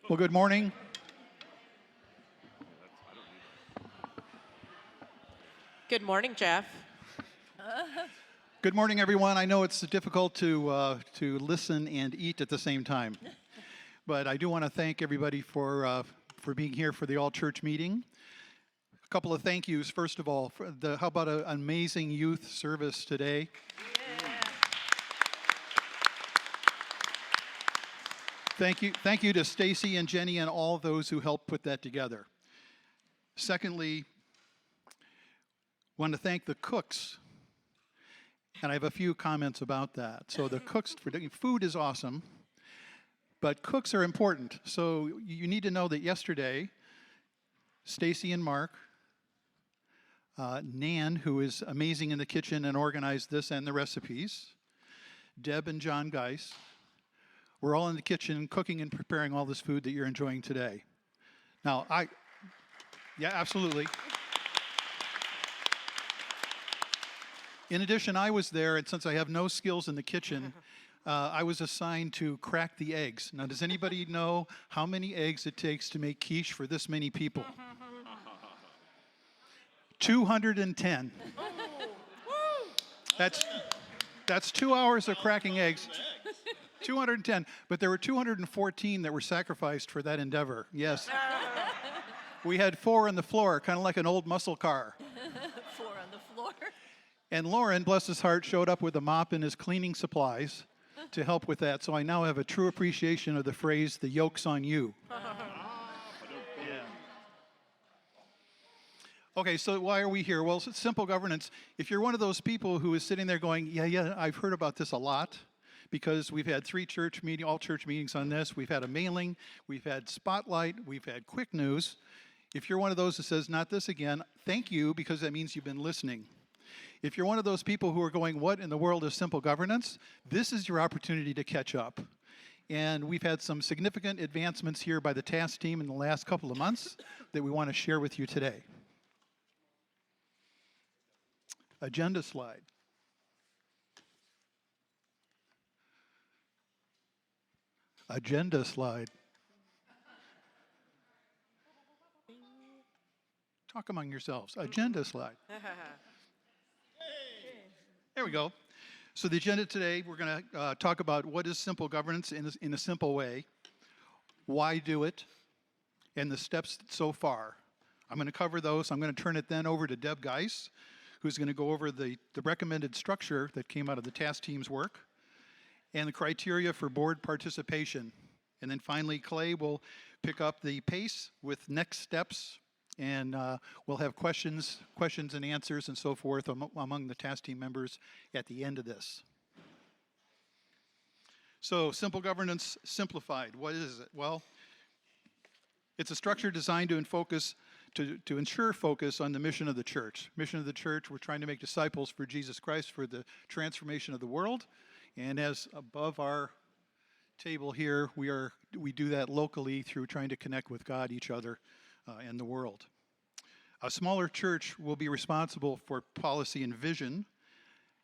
Well, good morning. Good morning, Jeff. Good morning, everyone. I know it's difficult to listen and eat at the same time, but I do want to thank everybody for being here for the all-church meeting. A couple of thank yous. First of all, how about an amazing youth service today? Thank you to Stacy and Jenny and all those who helped put that together. Secondly, want to thank the cooks, and I have a few comments about that. So the cooks, food is awesome, but cooks are important. So you need to know that yesterday, Stacy and Mark, Nan, who is amazing in the kitchen and organized this and the recipes, Deb and John Geis, we're all in the kitchen cooking and preparing all this food that you're enjoying today. Now, yeah, absolutely. In addition, I was there, and since I have no skills in the kitchen, I was assigned to crack the eggs. Now, does anybody know how many eggs it takes to make quiche for this many people? 210. That's 2 hours of cracking eggs. 210, but there were 214 that were sacrificed for that endeavor. Yes. We had 4 on the floor, kind of like an old muscle car. 4 on the floor. And Lauren, bless his heart, showed up with a mop and his cleaning supplies to help with that. So I now have a true appreciation of the phrase, the yoke's on you. Yeah. Okay, so why are we here? Well, it's simple governance. If you're one of those people who is sitting there going, yeah, I've heard about this a lot, because we've had 3 all church meetings on this. We've had a mailing, we've had spotlight, we've had quick news. If you're one of those that says, not this again, thank you, because that means you've been listening. If you're one of those people who are going, what in the world is simple governance? This is your opportunity to catch up. And we've had some significant advancements here by the task team in the last couple of months that we want to share with you today. Agenda slide. Agenda slide. Talk among yourselves. Agenda slide. There we go. So the agenda today, we're going to talk about what is simple governance in a simple way, why do it, and the steps so far. I'm going to cover those. I'm going to turn it then over to Deb Geis, who's going to go over the recommended structure that came out of the task team's work, and the criteria for board participation. And then finally, Clay will pick up the pace with next steps, and we'll have questions and answers and so forth among the task team members at the end of this. So, simple governance simplified. What is it? Well, it's a structure designed to ensure focus on the mission of the church. Mission of the church, we're trying to make disciples for Jesus Christ for the transformation of the world. And as above our table here, we do that locally through trying to connect with God, each other, and the world. A smaller church will be responsible for policy and vision,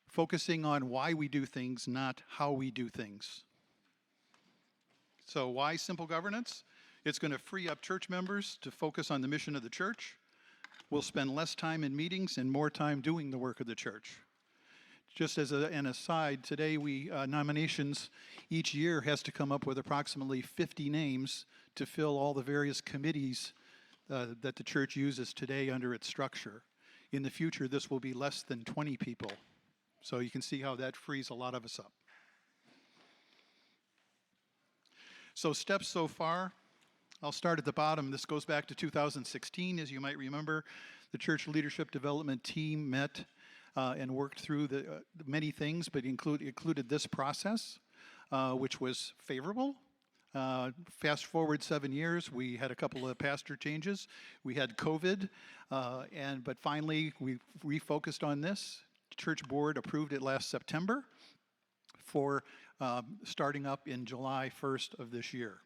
focusing on why we do things, not how we do things. So why simple governance? It's going to free up church members to focus on the mission of the church. We'll spend less time in meetings and more time doing the work of the church. Just as an aside, today nominations each year has to come up with approximately 50 names to fill all the various committees that the church uses today under its structure. In the future, this will be less than 20 people. So you can see how that frees a lot of us up. So steps so far, I'll start at the bottom. This goes back to 2016, as you might remember. The church leadership development team met and worked through the many things, but included this process, which was favorable. Fast forward 7 years, we had a couple of pastor changes. We had COVID, but finally we refocused on this. Church board approved it last September for starting up in July 1st of this year.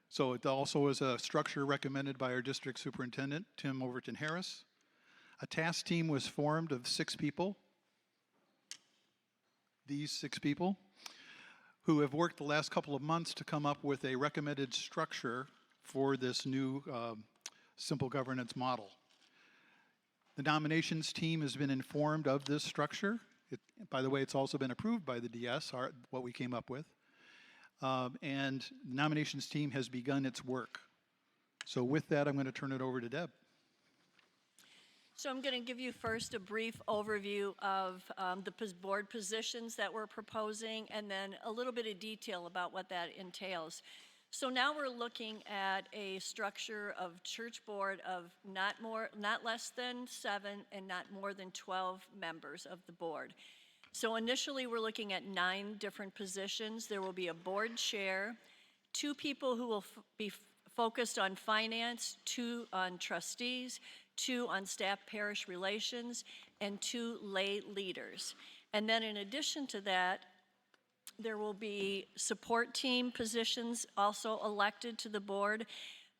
So it also was a structure recommended by our district superintendent, Tim Overton Harris. A task team was formed of 6 people. These 6 people. who have worked the last couple of months to come up with a recommended structure for this new simple governance model. The nominations team has been informed of this structure. By the way, it's also been approved by the DS, what we came up with. And the nominations team has begun its work. So with that, I'm going to turn it over to Deb. So I'm going to give you first a brief overview of the board positions that we're proposing, and then a little bit of detail about what that entails. So now we're looking at a structure of church board of not less than 7 and not more than 12 members of the board. So initially we're looking at 9 different positions. There will be a board chair, 2 people who will be focused on finance, 2 on trustees, 2 on staff parish relations, and 2 lay leaders. And then in addition to that, there will be support team positions also elected to the board.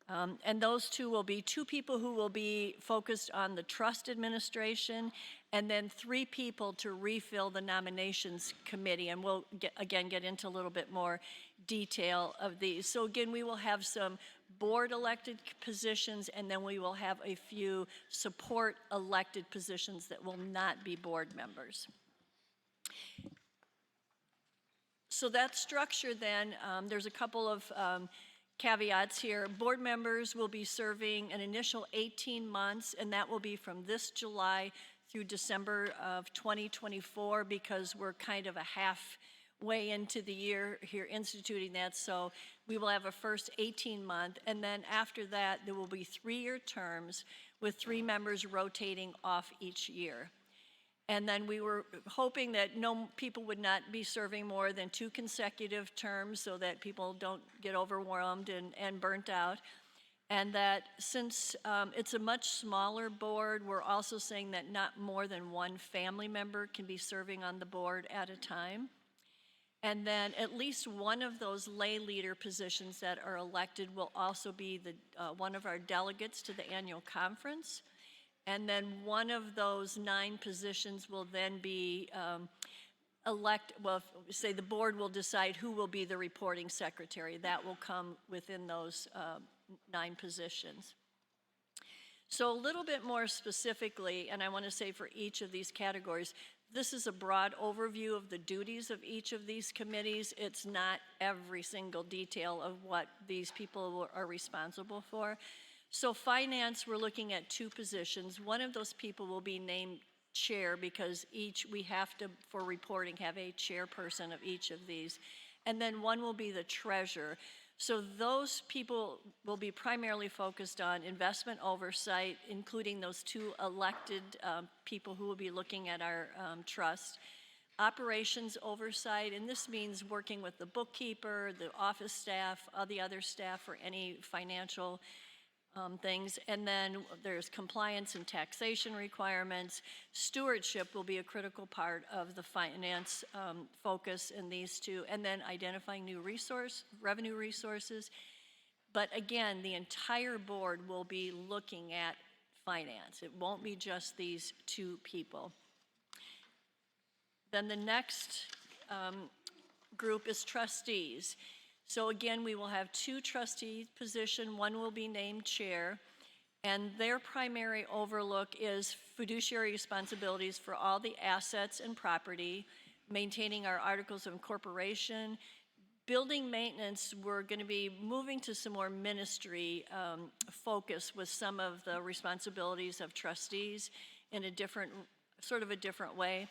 And those 2 will be 2 people who will be focused on the trust administration, and then 3 people to refill the nominations committee. And we'll get into a little bit more detail of these. So again, we will have some board elected positions, and then we will have a few support elected positions that will not be board members. So that structure then, there's a couple of caveats here. Board members will be serving an initial 18 months, and that will be from this July through December of 2024, because we're kind of a halfway into the year here instituting that. So we will have a first 18-month, and then after that, there will be 3-year terms with 3 members rotating off each year. And then we were hoping that people would not be serving more than 2 consecutive terms so that people don't get overwhelmed and burnt out. And that since it's a much smaller board, we're also saying that not more than 1 family member can be serving on the board at a time. And then at least one of those lay leader positions that are elected will also be one of our delegates to the annual conference. And then one of those 9 positions will then be say the board will decide who will be the reporting secretary. That will come within those 9 positions. So a little bit more specifically, and I want to say for each of these categories, this is a broad overview of the duties of each of these committees. It's not every single detail of what these people are responsible for. So finance, we're looking at 2 positions. One of those people will be named chair, because we have to, for reporting, have a chairperson of each of these. And then one will be the treasurer. So those people will be primarily focused on investment oversight, including those 2 elected people who will be looking at our trust. Operations oversight, and this means working with the bookkeeper, the office staff, all the other staff for any financial things. And then there's compliance and taxation requirements. Stewardship will be a critical part of the finance focus in these 2. And then identifying new revenue resources. But again, the entire board will be looking at finance. It won't be just these 2 people. Then the next group is trustees. So again, we will have 2 trustee positions. One will be named chair, and their primary overlook is fiduciary responsibilities for all the assets and property, maintaining our articles of incorporation. Building maintenance, we're going to be moving to some more ministry focus with some of the responsibilities of trustees in a different way.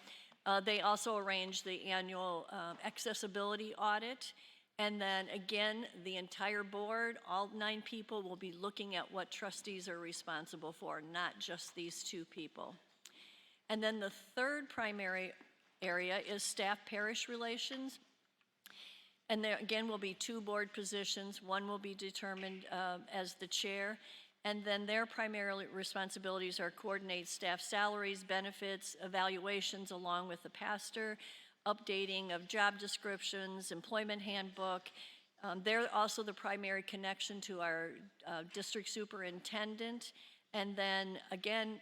They also arrange the annual accessibility audit. And then again, the entire board, all 9 people, will be looking at what trustees are responsible for, not just these 2 people. And then the third primary area is staff parish relations. And there again will be 2 board positions. One will be determined as the chair. And then their primary responsibilities are coordinate staff salaries, benefits, evaluations along with the pastor, updating of job descriptions, employment handbook. They're also the primary connection to our district superintendent. And then again,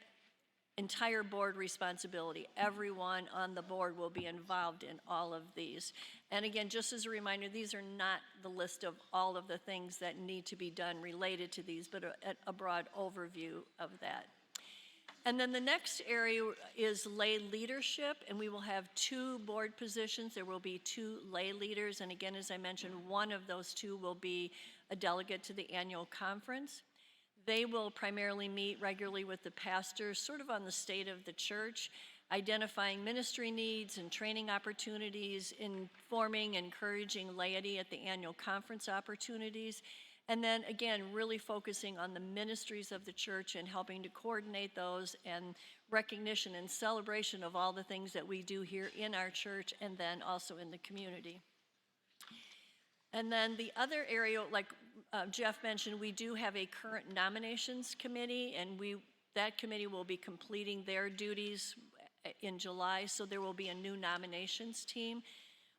entire board responsibility. Everyone on the board will be involved in all of these. And again, just as a reminder, these are not the list of all of the things that need to be done related to these, but a broad overview of that. And then the next area is lay leadership, and we will have 2 board positions. There will be 2 lay leaders, and again, as I mentioned, one of those 2 will be a delegate to the annual conference. They will primarily meet regularly with the pastors, sort of on the state of the church, identifying ministry needs and training opportunities, informing, encouraging laity at the annual conference opportunities, and then again, really focusing on the ministries of the church and helping to coordinate those, and recognition and celebration of all the things that we do here in our church and then also in the community. And then the other area, like Jeff mentioned, we do have a current nominations committee, and that committee will be completing their duties in July, so there will be a new nominations team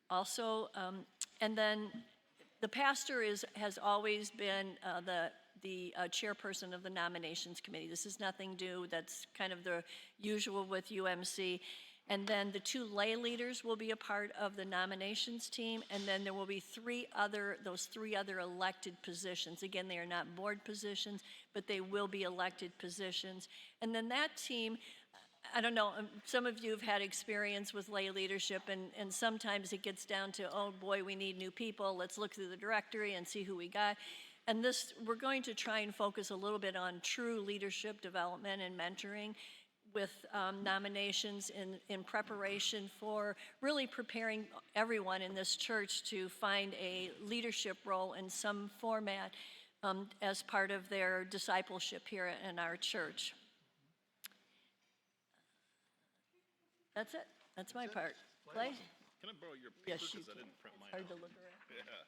also. And then the pastor has always been the chairperson of the nominations committee. This is nothing new. That's kind of the usual with UMC. And then the 2 lay leaders will be a part of the nominations team, and then there will be those 3 other elected positions. Again, they are not board positions, but they will be elected positions. And then that team, I don't know, some of you have had experience with lay leadership, and sometimes it gets down to, oh boy, we need new people, let's look through the directory and see who we got. And this, we're going to try and focus a little bit on true leadership development and mentoring with nominations in preparation for really preparing everyone in this church to find a leadership role in some format as part of their discipleship here in our church. That's it. That's my part. Clay? Can I borrow your paper? Yes, you Because I can. didn't print mine Hard out. to look around. Yeah.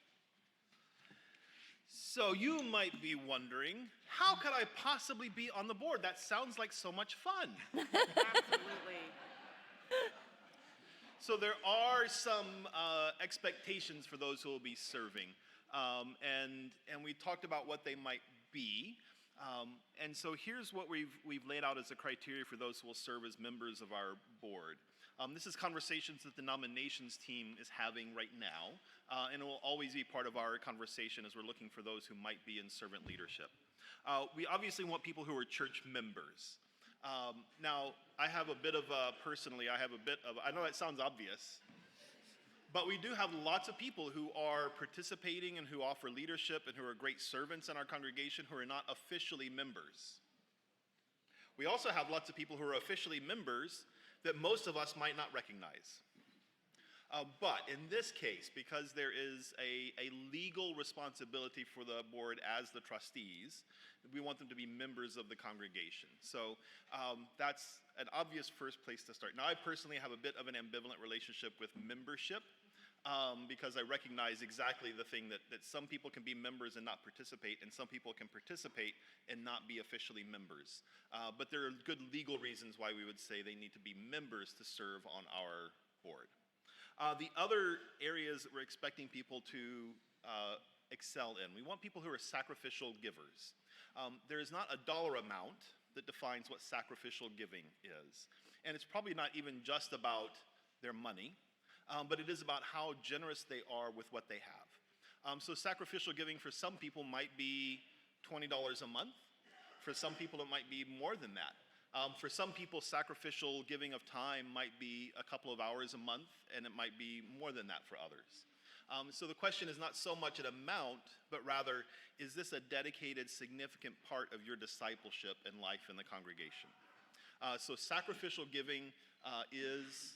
So you might be wondering, how could I possibly be on the board? That sounds like so much fun. Absolutely. So there are some expectations for those who will be serving, and we talked about what they might be. And so here's what we've laid out as a criteria for those who will serve as members of our board. This is conversations that the nominations team is having right now, and it will always be part of our conversation as we're looking for those who might be in servant leadership. We obviously want people who are church members. Now, I have a bit of I know that sounds obvious, but we do have lots of people who are participating and who offer leadership and who are great servants in our congregation who are not officially members. We also have lots of people who are officially members that most of us might not recognize. But in this case, because there is a legal responsibility for the board as the trustees, we want them to be members of the congregation. So that's an obvious first place to start. Now, I personally have a bit of an ambivalent relationship with membership because I recognize exactly the thing that some people can be members and not participate, and some people can participate and not be officially members. But there are good legal reasons why we would say they need to be members to serve on our board. The other areas that we're expecting people to excel in, we want people who are sacrificial givers. There is not a dollar amount that defines what sacrificial giving is. And it's probably not even just about their money, but it is about how generous they are with what they have. So sacrificial giving for some people might be $20 a month. For some people, it might be more than that. For some people, sacrificial giving of time might be a couple of hours a month, and it might be more than that for others. So the question is not so much an amount, but rather, is this a dedicated, significant part of your discipleship and life in the congregation? So sacrificial giving is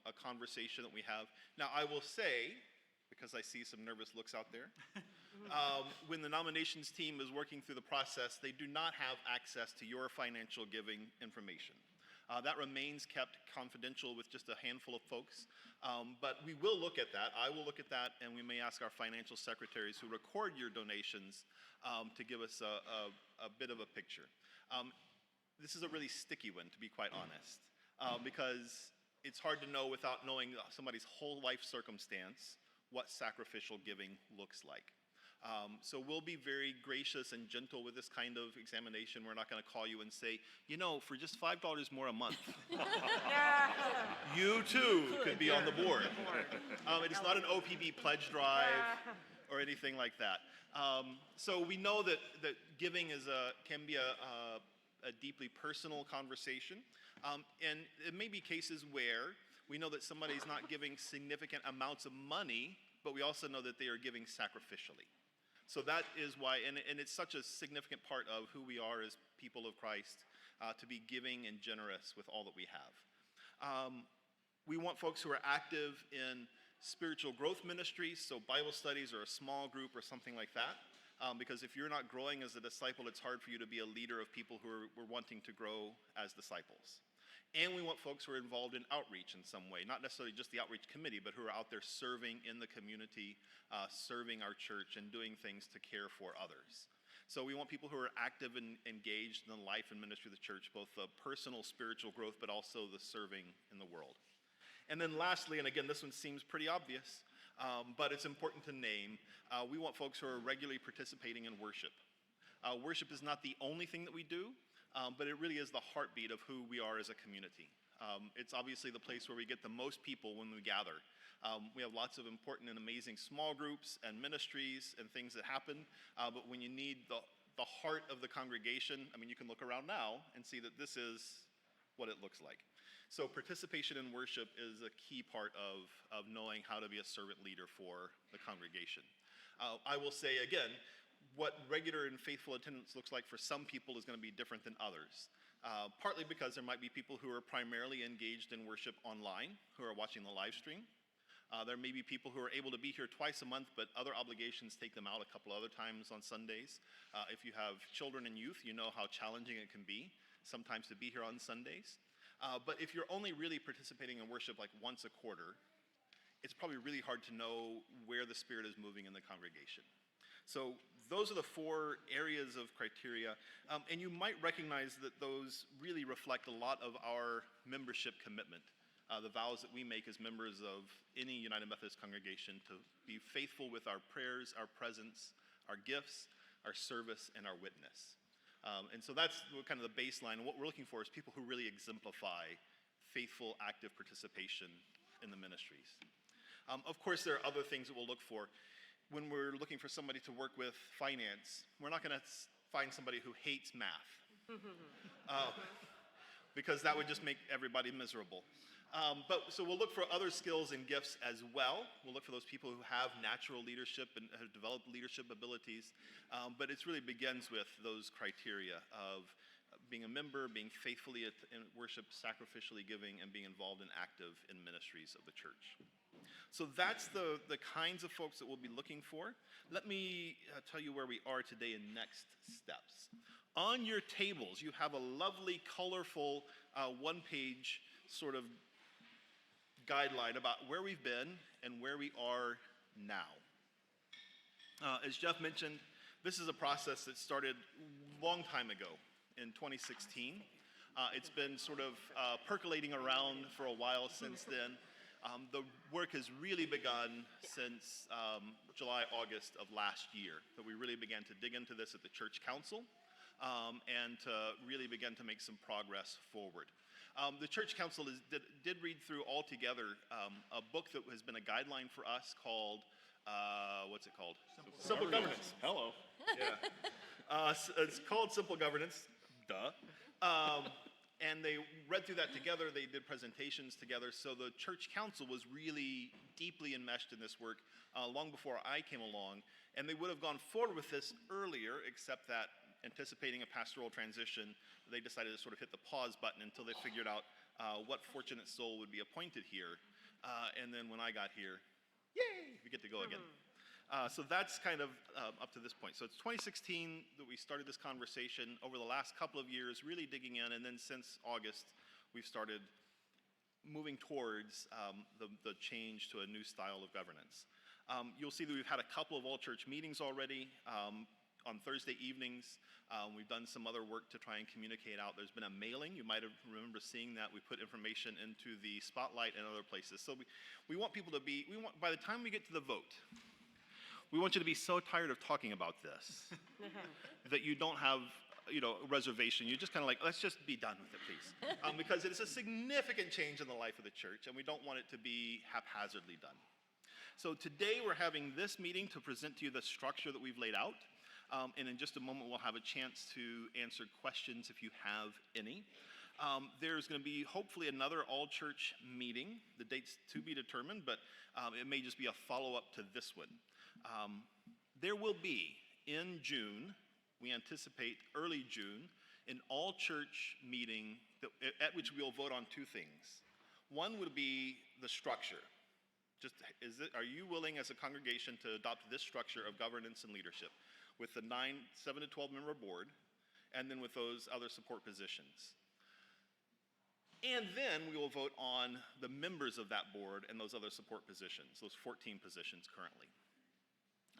a conversation that we have. Now, I will say, because I see some nervous looks out there, when the nominations team is working through the process, they do not have access to your financial giving information. That remains kept confidential with just a handful of folks, but we will look at that. I will look at that, and we may ask our financial secretaries who record your donations to give us a bit of a picture. This is a really sticky one, to be quite honest, because it's hard to know without knowing somebody's whole life circumstance what sacrificial giving looks like. So we'll be very gracious and gentle with this kind of examination. We're not going to call you and say, you know, for just $5 more a month, you too could be on the board. It is not an OPB pledge drive or anything like that. So we know that giving can be a deeply personal conversation. And it may be cases where we know that somebody's not giving significant amounts of money, but we also know that they are giving sacrificially. So that is why, and it's such a significant part of who we are as people of Christ, to be giving and generous with all that we have. We want folks who are active in spiritual growth ministries, so Bible studies or a small group or something like that. Because if you're not growing as a disciple, it's hard for you to be a leader of people who are wanting to grow as disciples. And we want folks who are involved in outreach in some way, not necessarily just the outreach committee, but who are out there serving in the community, serving our church, and doing things to care for others. So we want people who are active and engaged in the life and ministry of the church, both the personal spiritual growth, but also the serving in the world. And then lastly, and again, this one seems pretty obvious, but it's important to name, we want folks who are regularly participating in worship. Worship is not the only thing that we do, but it really is the heartbeat of who we are as a community. It's obviously the place where we get the most people when we gather. We have lots of important and amazing small groups and ministries and things that happen, but when you need the heart of the congregation, I mean, you can look around now and see that this is what it looks like. So participation in worship is a key part of knowing how to be a servant leader for the congregation. I will say again, what regular and faithful attendance looks like for some people is going to be different than others. Partly because there might be people who are primarily engaged in worship online, who are watching the live stream. There may be people who are able to be here twice a month, but other obligations take them out a couple other times on Sundays. If you have children and youth, you know how challenging it can be sometimes to be here on Sundays. But if you're only really participating in worship like once a quarter, it's probably really hard to know where the Spirit is moving in the congregation. So those are the 4 areas of criteria, and you might recognize that those really reflect a lot of our membership commitment, the vows that we make as members of any United Methodist congregation to be faithful with our prayers, our presence, our gifts, our service, and our witness. And so that's kind of the baseline, and what we're looking for is people who really exemplify faithful, active participation in the ministries. Of course, there are other things that we'll look for. When we're looking for somebody to work with finance, we're not going to find somebody who hates math, because that would just make everybody miserable. So we'll look for other skills and gifts as well. We'll look for those people who have natural leadership and have developed leadership abilities, but it really begins with those criteria of being a member, being faithfully in worship, sacrificially giving, and being involved and active in ministries of the church. So that's the kinds of folks that we'll be looking for. Let me tell you where we are today in next steps. On your tables, you have a lovely, colorful, one-page sort of guideline about where we've been and where we are now. As Jeff mentioned, this is a process that started a long time ago in 2016. It's been sort of percolating around for a while since then. The work has really begun since July, August of last year, that we really began to dig into this at the church council and to really begin to make some progress forward. The church council did read through altogether a book that has been a guideline for us called, what's it called? Simple Governance. Hello. Yeah. It's called Simple Governance. Duh. And they read through that together, they did presentations together, so the church council was really deeply enmeshed in this work long before I came along, and they would have gone forward with this earlier, except that anticipating a pastoral transition, they decided to sort of hit the pause button until they figured out what fortunate soul would be appointed here, and then when I got here, yay, we get to go again. So that's kind of up to this point. So it's 2016 that we started this conversation. Over the last couple of years, really digging in, and then since August, we've started moving towards the change to a new style of governance. You'll see that we've had a couple of all-church meetings already on Thursday evenings. We've done some other work to try and communicate out. There's been a mailing. You might have remember seeing that. We put information into the Spotlight and other places. So we want people to be, by the time we get to the vote, we want you to be so tired of talking about this that you don't have, a reservation. You're just kind of like, let's just be done with it, please. Because it is a significant change in the life of the church, and we don't want it to be haphazardly done. So today we're having this meeting to present to you the structure that we've laid out. And in just a moment, we'll have a chance to answer questions if you have any. There's going to be hopefully another all-church meeting. The date's to be determined, but it may just be a follow-up to this one. There will be, in June, we anticipate early June, an all-church meeting at which we'll vote on two things. One would be the structure. Are you willing as a congregation to adopt this structure of governance and leadership with the 7 to 12 member board, and then with those other support positions? And then we will vote on the members of that board and those other support positions, those 14 positions currently.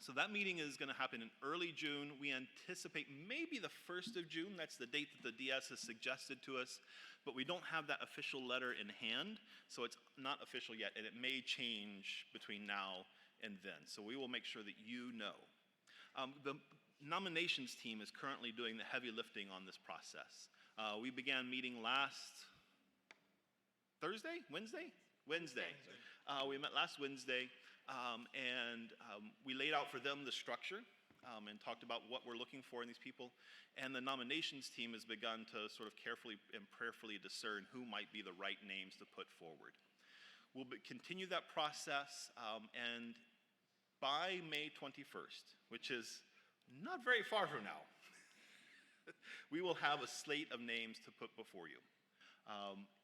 So that meeting is going to happen in early June. We anticipate maybe the 1st of June. That's the date that the DS has suggested to us, but we don't have that official letter in hand, so it's not official yet, and it may change between now and then. So we will make sure that you know. The nominations team is currently doing the heavy lifting on this process. We began meeting last Thursday? Wednesday? Wednesday. We met last Wednesday, and we laid out for them the structure and talked about what we're looking for in these people. And the nominations team has begun to sort of carefully and prayerfully discern who might be the right names to put forward. We'll continue that process, and by May 21st, which is not very far from now, we will have a slate of names to put before you.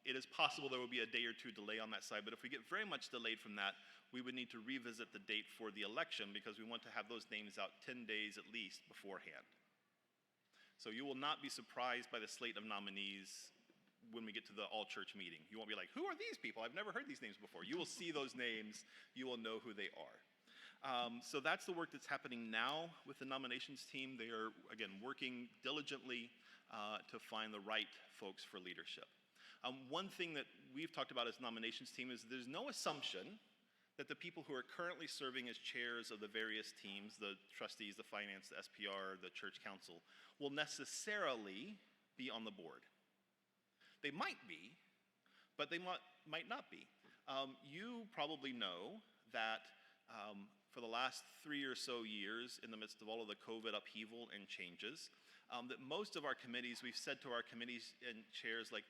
It is possible there will be a day or two delay on that side, but if we get very much delayed from that, we would need to revisit the date for the election because we want to have those names out 10 days at least beforehand. So you will not be surprised by the slate of nominees when we get to the all-church meeting. You won't be like, who are these people? I've never heard these names before. You will see those names. You will know who they are. So that's the work that's happening now with the nominations team. They are, again, working diligently to find the right folks for leadership. One thing that we've talked about as nominations team is there's no assumption that the people who are currently serving as chairs of the various teams, the trustees, the finance, the SPR, the church council, will necessarily be on the board. They might be, but they might not be. You probably know that for the last 3 or so years, in the midst of all of the COVID upheaval and changes, that most of our committees, we've said to our committees and chairs, like,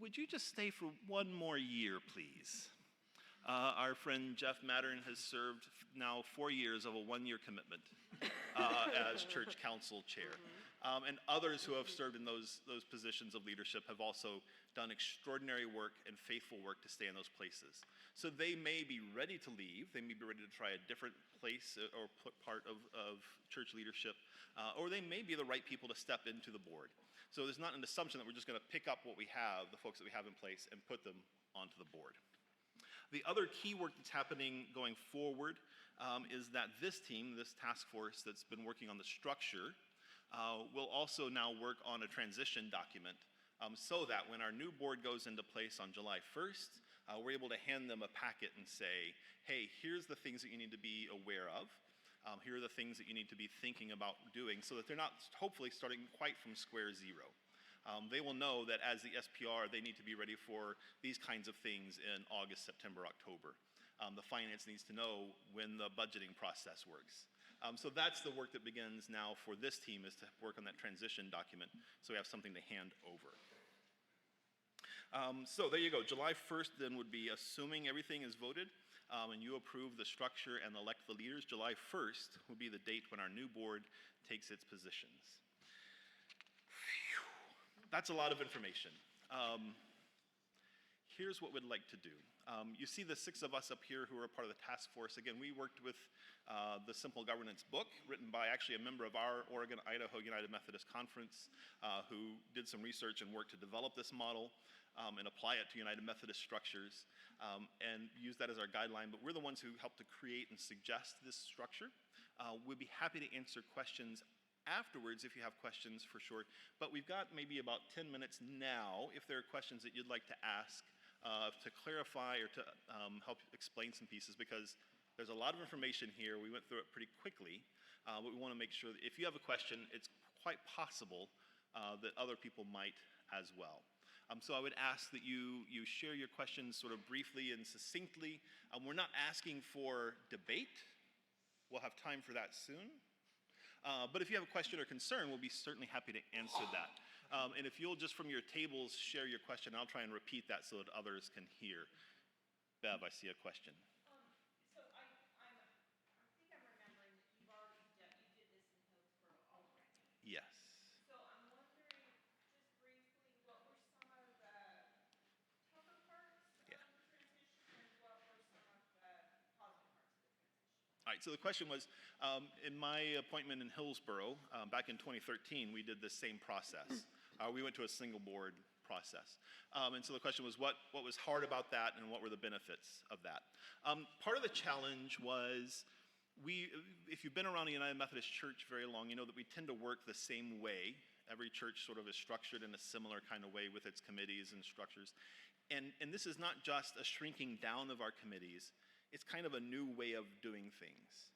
would you just stay for one more year, please? Our friend Jeff Mattern has served now 4 years of a one-year commitment as church council chair. And others who have served in those positions of leadership have also done extraordinary work and faithful work to stay in those places. So they may be ready to leave, they may be ready to try a different place or part of church leadership, or they may be the right people to step into the board. So there's not an assumption that we're just going to pick up what we have, the folks that we have in place, and put them onto the board. The other key work that's happening going forward is that this team, this task force that's been working on the structure, will also now work on a transition document so that when our new board goes into place on July 1st, we're able to hand them a packet and say, hey, here's the things that you need to be aware of. Here are the things that you need to be thinking about doing so that they're not hopefully starting quite from square zero. They will know that as the SPR, they need to be ready for these kinds of things in August, September, October. The finance needs to know when the budgeting process works. So that's the work that begins now for this team, is to work on that transition document so we have something to hand over. So there you go. July 1st then would be, assuming everything is voted and you approve the structure and elect the leaders, July 1st will be the date when our new board takes its positions. That's a lot of information. Here's what we'd like to do. You see the 6 of us up here who are part of the task force. Again, we worked with the Simple Governance book, written by actually a member of our Oregon-Idaho United Methodist Conference, who did some research and work to develop this model and apply it to United Methodist structures and use that as our guideline. But we're the ones who helped to create and suggest this structure. We'd be happy to answer questions afterwards if you have questions, for sure. But we've got maybe about 10 minutes now if there are questions that you'd like to ask to clarify or to help explain some pieces, because There's a lot of information here. We went through it pretty quickly, but we want to make sure that if you have a question, it's quite possible that other people might as well. So I would ask that you share your questions sort of briefly and succinctly. We're not asking for debate. We'll have time for that soon. But if you have a question or concern, we'll be certainly happy to answer that. And if you'll just from your tables share your question, I'll try and repeat that so that others can hear. Bev, I see a question. So I think I'm remembering that you've already you did this in Hillsborough already. Yes. So I'm wondering, just briefly, what were some of the tougher parts Yeah. of the transition, and what were some of the positive parts of the transition? All right, so the question was, in my appointment in Hillsborough, back in 2013, we did the same process. We went to a single board process. And so the question was, what was hard about that and what were the benefits of that? Part of the challenge was, if you've been around the United Methodist Church very long, you know that we tend to work the same way. Every church sort of is structured in a similar kind of way with its committees and structures. And this is not just a shrinking down of our committees, it's kind of a new way of doing things.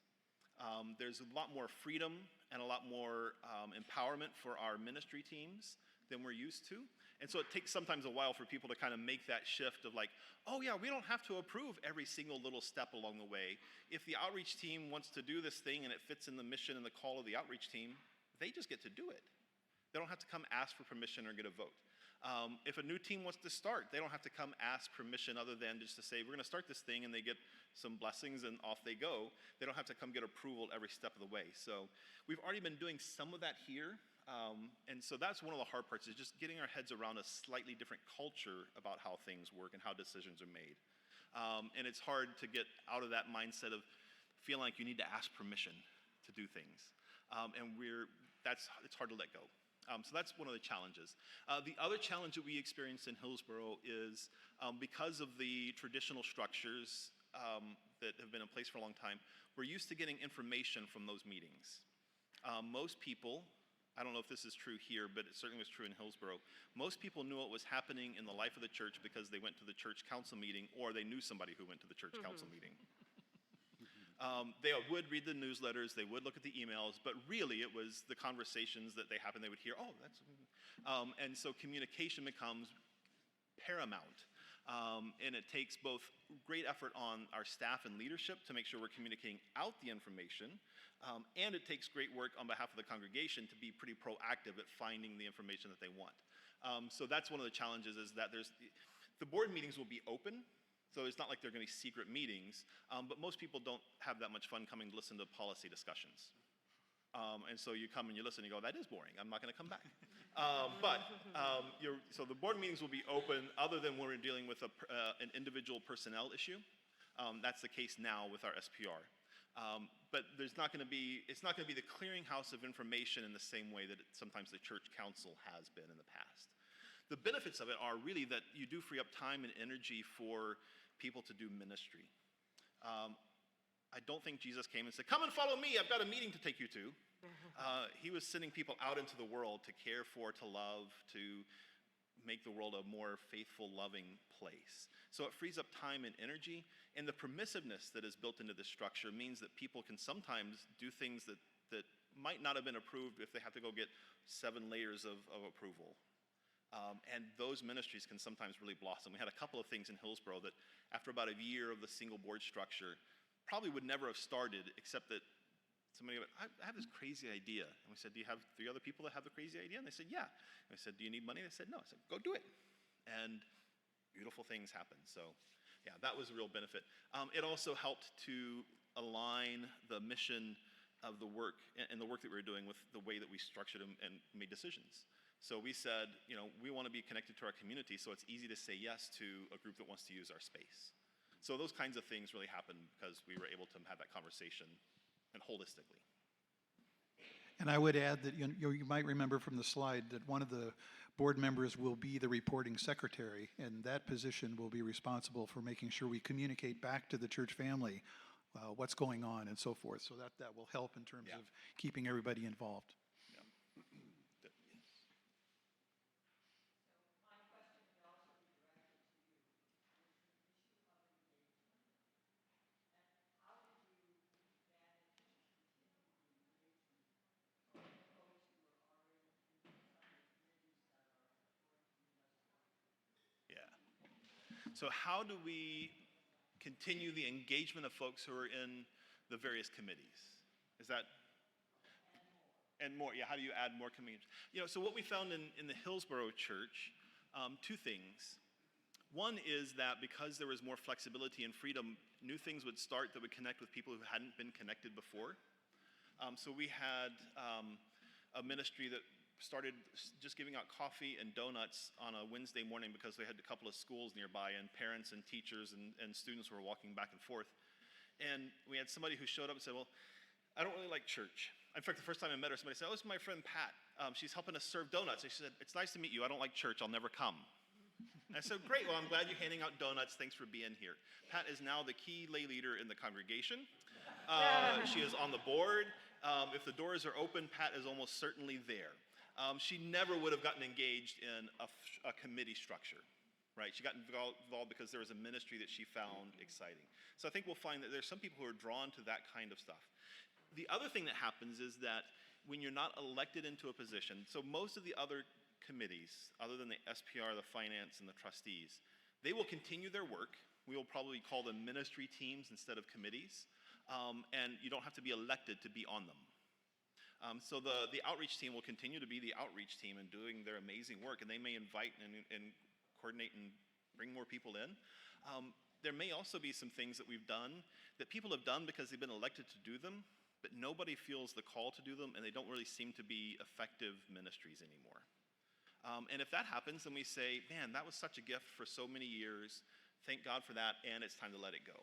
There's a lot more freedom and a lot more empowerment for our ministry teams than we're used to. And so it takes sometimes a while for people to kind of make that shift of like, oh yeah, we don't have to approve every single little step along the way. If the outreach team wants to do this thing and it fits in the mission and the call of the outreach team, they just get to do it. They don't have to come ask for permission or get a vote. If a new team wants to start, they don't have to come ask permission other than just to say, we're going to start this thing, and they get some blessings and off they go. They don't have to come get approval every step of the way. So we've already been doing some of that here. And so that's one of the hard parts, is just getting our heads around a slightly different culture about how things work and how decisions are made. And it's hard to get out of that mindset of feeling like you need to ask permission to do things. It's hard to let go. So that's one of the challenges. The other challenge that we experienced in Hillsborough is because of the traditional structures that have been in place for a long time, we're used to getting information from those meetings. Most people, I don't know if this is true here, but it certainly was true in Hillsborough, most people knew what was happening in the life of the church because they went to the church council meeting, or they knew somebody who went to the church council meeting. They would read the newsletters, they would look at the emails, but really it was the conversations that they happened, they would hear, oh, that's, and so communication becomes paramount. And it takes both great effort on our staff and leadership to make sure we're communicating out the information, and it takes great work on behalf of the congregation to be pretty proactive at finding the information that they want. So that's one of the challenges, is that the board meetings will be open. So it's not like they're going to be secret meetings, but most people don't have that much fun coming to listen to policy discussions. And so you come and you listen and you go, that is boring, I'm not going to come back. So the board meetings will be open other than when we're dealing with an individual personnel issue. That's the case now with our SPR. But it's not going to be the clearinghouse of information in the same way that sometimes the church council has been in the past. The benefits of it are really that you do free up time and energy for people to do ministry. I don't think Jesus came and said, come and follow me, I've got a meeting to take you to. He was sending people out into the world to care for, to love, to make the world a more faithful, loving place. So it frees up time and energy, and the permissiveness that is built into this structure means that people can sometimes do things that might not have been approved if they have to go get 7 layers of approval. And those ministries can sometimes really blossom. We had a couple of things in Hillsborough that, after about a year of the single board structure, probably would never have started, except that somebody went, I have this crazy idea. And we said, do you have 3 other people that have the crazy idea? And they said, yeah. And I said, do you need money? They said, no. I said, go do it. And beautiful things happen. So yeah, that was a real benefit. It also helped to align the mission of the work and the work that we were doing with the way that we structured them and made decisions. So we said, we want to be connected to our community, so it's easy to say yes to a group that wants to use our space. So those kinds of things really happened because we were able to have that conversation and holistically. And I would add that you might remember from the slide that one of the board members will be the reporting secretary, and that position will be responsible for making sure we communicate back to the church family what's going on and so forth. So that will help in terms of keeping everybody involved. So how do we continue the engagement of folks who are in the various committees? Is that, and more, yeah, how do you add more committees? So what we found in the Hillsborough Church, two things. One is that because there was more flexibility and freedom, new things would start that would connect with people who hadn't been connected before. So we had a ministry that started just giving out coffee and donuts on a Wednesday morning because they had a couple of schools nearby, and parents and teachers and students were walking back and forth. And we had somebody who showed up and said, well, I don't really like church. In fact, the first time I met her, somebody said, oh, this is my friend Pat. She's helping us serve donuts. And she said, it's nice to meet you. I don't like church. I'll never come. And I said, great, well, I'm glad you're handing out donuts. Thanks for being here. Pat is now the key lay leader in the congregation. She is on the board. If the doors are open, Pat is almost certainly there. She never would have gotten engaged in a committee structure, right? She got involved because there was a ministry that she found exciting. So I think we'll find that there's some people who are drawn to that kind of stuff. The other thing that happens is that when you're not elected into a position, so most of the other committees, other than the SPR, the finance, and the trustees, they will continue their work. We will probably call them ministry teams instead of committees, and you don't have to be elected to be on them. So the outreach team will continue to be the outreach team and doing their amazing work, and they may invite and coordinate and bring more people in. There may also be some things that we've done that people have done because they've been elected to do them, but nobody feels the call to do them, and they don't really seem to be effective ministries anymore. And if that happens, then we say, man, that was such a gift for so many years. Thank God for that, and it's time to let it go.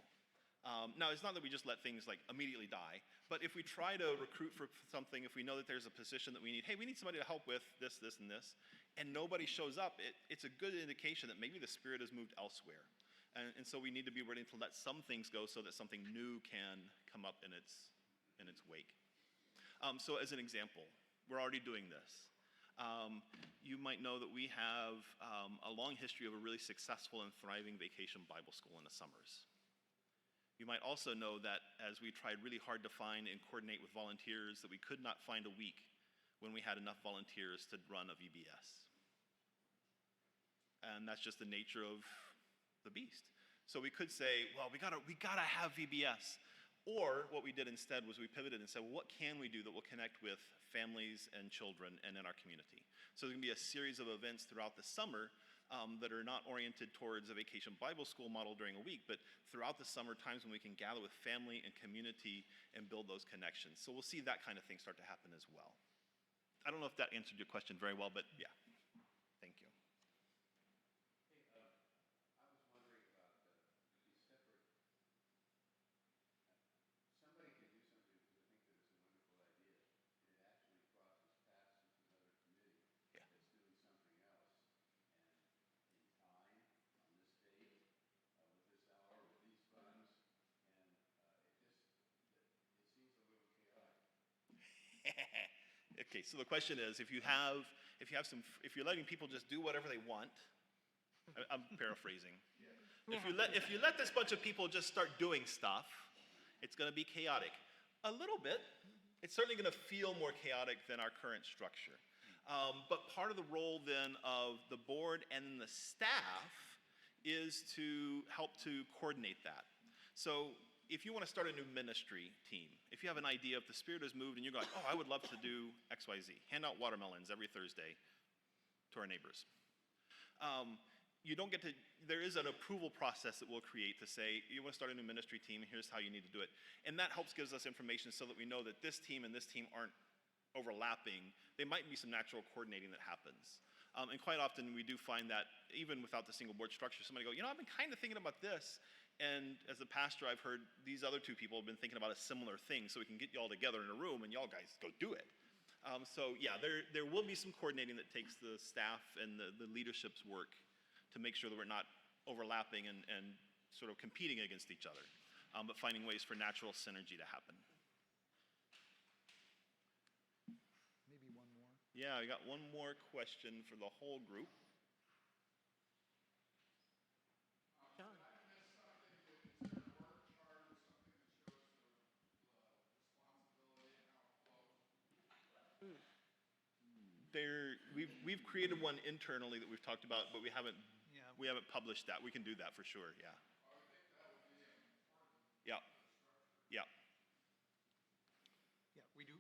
Now, it's not that we just let things like immediately die, but if we try to recruit for something, if we know that there's a position that we need, hey, we need somebody to help with this, this, and this, and nobody shows up, it's a good indication that maybe the Spirit has moved elsewhere. And so we need to be ready to let some things go so that something new can come up in its wake. So as an example, we're already doing this. You might know that we have a long history of a really successful and thriving vacation Bible school in the summers. You might also know that as we tried really hard to find and coordinate with volunteers, that we could not find a week when we had enough volunteers to run a VBS. And that's just the nature of the beast. So we could say, well, we gotta have VBS. Or what we did instead was we pivoted and said, well, what can we do that will connect with families and children and in our community? So there's going to be a series of events throughout the summer that are not oriented towards a vacation Bible school model during a week, but throughout the summer, times when we can gather with family and community and build those connections. So we'll see that kind of thing start to happen as well. I don't know if that answered your question very well, but yeah, thank you. Okay, so the question is, if you're letting people just do whatever they want, I'm paraphrasing. If you let this bunch of people just start doing stuff, it's going to be chaotic. A little bit. It's certainly going to feel more chaotic than our current structure. But part of the role then of the board and the staff is to help to coordinate that. So if you want to start a new ministry team, if you have an idea, if the Spirit has moved and you're going, oh, I would love to do X, Y, Z, hand out watermelons every Thursday to our neighbors. There is an approval process that we'll create to say, you want to start a new ministry team, here's how you need to do it. And that gives us information so that we know that this team and this team aren't overlapping. There might be some natural coordinating that happens. And quite often we do find that even without the single board structure, somebody go, I've been kind of thinking about this. And as a pastor, I've heard these other two people have been thinking about a similar thing, so we can get you all together in a room and y'all guys go do it. So yeah, there will be some coordinating that takes the staff and the leadership's work to make sure that we're not overlapping and sort of competing against each other, but finding ways for natural synergy to happen. Maybe one more. Yeah, I got one more question for the whole group. John. We've created one internally that we've talked about, but we haven't We haven't published that. We can do that for sure, yeah. Yeah, yeah. Yeah, we do.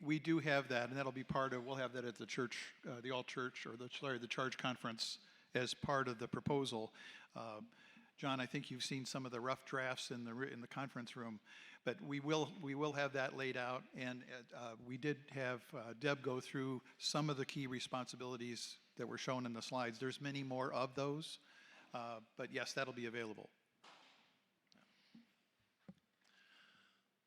We do have that, and that'll be part of, we'll have that at the church, the all-church, or the charge conference as part of the proposal. John, I think you've seen some of the rough drafts in the conference room, but we will have that laid out, and we did have Deb go through some of the key responsibilities that were shown in the slides. There's many more of those, but yes, that'll be available.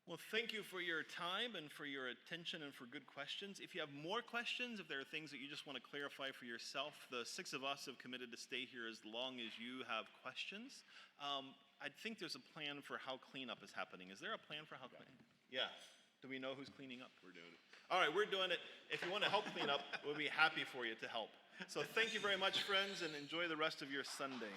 Well, thank you for your time and for your attention and for good questions. If you have more questions, if there are things that you just want to clarify for yourself, the 6 of us have committed to stay here as long as you have questions. I think there's a plan for how cleanup is happening. Is there a plan for how cleanup? Yeah. Do we know who's cleaning up? We're doing it. All right, we're doing it. If you want to help clean up, we'll be happy for you to help. So thank you very much, friends, and enjoy the rest of your Sunday.